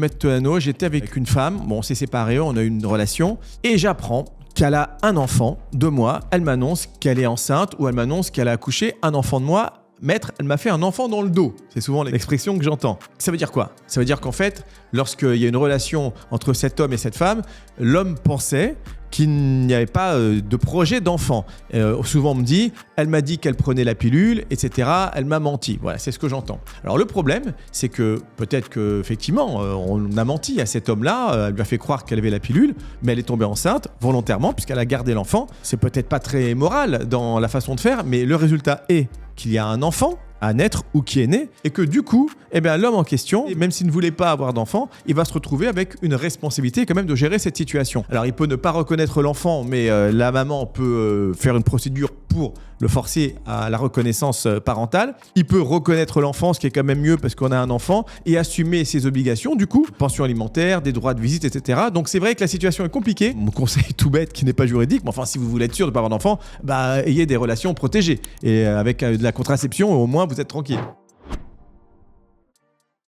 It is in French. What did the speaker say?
Maître Toano, j'étais avec une femme, bon, on s'est séparés, on a eu une relation, et j'apprends qu'elle a un enfant de moi. Elle m'annonce qu'elle est enceinte ou elle m'annonce qu'elle a accouché un enfant de moi. Maître, elle m'a fait un enfant dans le dos. C'est souvent l'expression que j'entends. Ça veut dire quoi? Ça veut dire qu'en fait, lorsqu'il y a une relation entre cet homme et cette femme, l'homme pensait qu'il n'y avait pas de projet d'enfant. Souvent on me dit, elle m'a dit qu'elle prenait la pilule, etc. Elle m'a menti. Voilà, c'est ce que j'entends. Alors le problème, c'est que peut-être qu'effectivement, on a menti à cet homme-là, elle lui a fait croire qu'elle avait la pilule, mais elle est tombée enceinte volontairement puisqu'elle a gardé l'enfant. C'est peut-être pas très moral dans la façon de faire, mais le résultat est qu'il y a un enfant à naître ou qui est né, et que du coup, l'homme en question, même s'il ne voulait pas avoir d'enfant, il va se retrouver avec une responsabilité quand même de gérer cette situation. Alors il peut ne pas reconnaître l'enfant, mais la maman peut faire une procédure pour le forcer à la reconnaissance parentale. Il peut reconnaître l'enfant, ce qui est quand même mieux parce qu'on a un enfant, et assumer ses obligations, du coup, pension alimentaire, des droits de visite, etc. Donc c'est vrai que la situation est compliquée. Mon conseil tout bête qui n'est pas juridique, mais enfin si vous voulez être sûr de ne pas avoir d'enfant, ayez des relations protégées. Et avec de la contraception, au moins vous êtes tranquille.